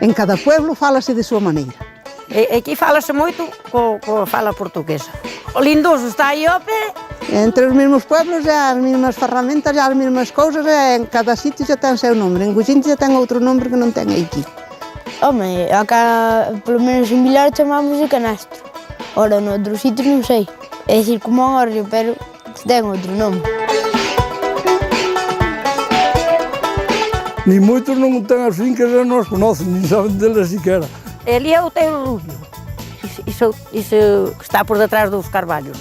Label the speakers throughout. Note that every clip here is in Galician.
Speaker 1: En cada pueblo fálase de súa maneira.
Speaker 2: Aquí fálase moito coa fala portuguesa. O lindoso está aí ao pé.
Speaker 1: Entre os mesmos pueblos, as mesmas ferramentas, as mesmas cousas, en cada sitio xa ten seu nombre. En Guxinte xa ten outro nombre que non ten aquí.
Speaker 3: Home, acá, polo menos en Vilar, chamamos de canastro. Ora, noutros sitios non sei. É dicir, como un orrio, pero ten outro nome.
Speaker 4: Ni moitos non ten as fincas e non as conocen, nin saben delas siquera.
Speaker 2: Ali é o Outeiro Rubio. Iso está por detrás dos carvalhos.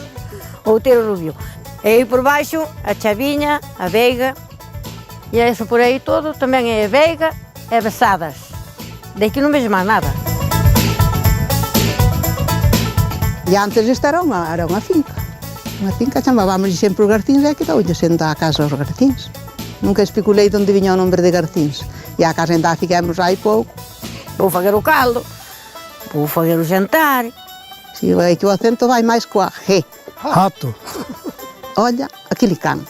Speaker 2: O Outeiro Rubio. E aí por baixo, a Chaviña, a Veiga, e isso por aí todo, tamén é Veiga e Besadas. Daqui non vejo máis nada.
Speaker 1: E antes esta era unha finca. Unha finca chamábamos sempre os Garcíns, e que dá onde senta a casa os Garcíns. Nunca especulei onde viña o nombre de Garcíns. E a casa ainda ficamos aí pouco.
Speaker 2: Vou fazer o caldo, vou fazer o jantar.
Speaker 1: Si, é que o acento vai máis coa G.
Speaker 4: Rato.
Speaker 1: Olla, aquele can.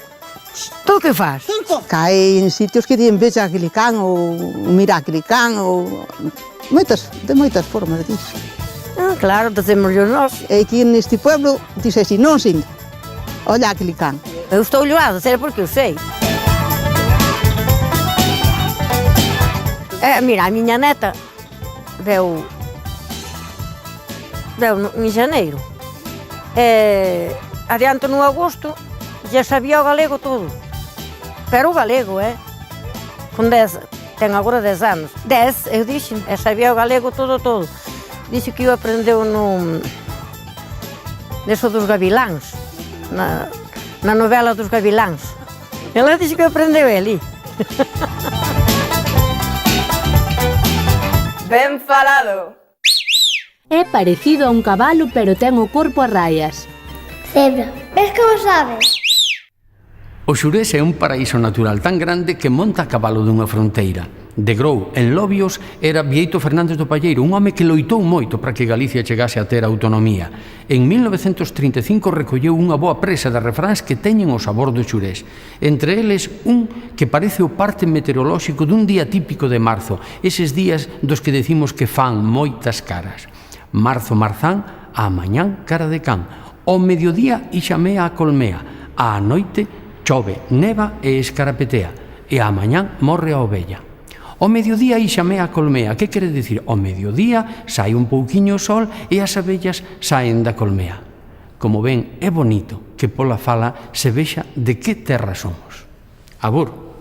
Speaker 2: Tu que faz?
Speaker 1: Cae en sitios que dien veja aquele can, ou mira aquele can, ou... de moitas formas disso.
Speaker 2: Claro, dizemos nós.
Speaker 1: E aquí neste pueblo, dice así, non sin, olla aquele can.
Speaker 2: Eu estou olhada, será porque eu sei. Mira, a miña neta veu en xaneiro. Adiante no agosto já sabía o galego todo. Pero o galego, con 10, ten agora 10 anos. 10, eu dixen, sabía o galego todo. Dixe que eu aprendeu neso dos gaviláns, na novela dos gaviláns. Ela dixe que aprendeu ali.
Speaker 5: Ben falado.
Speaker 6: É parecido a un cabalo, pero ten o corpo a raias.
Speaker 7: Cebra. Ves como sabes?
Speaker 8: O Xurés é un paraíso natural tan grande que monta a cabalo dunha fronteira. De Grou, en Lobios, era Bieito Fernández do Palleiro, un home que loitou moito para que Galicia chegase a ter autonomía. En 1935 recolleu unha boa presa de refráns que teñen o sabor do Xurés. Entre eles, un que parece o parte meteorolóxico dun día típico de marzo, eses días dos que decimos que fan moitas caras. Marzo marzán, a mañán cara de can. Ao mediodía ixamea a colmea, á noite chove, neva e escarapetea, e á mañán morre a ovella. Ao mediodía ixamea a colmea, que quere dicir? Ao mediodía sai un pouquiño o sol e as abellas saen da colmea. Como ven, é bonito que pola fala se vexa de que terra somos. Abur.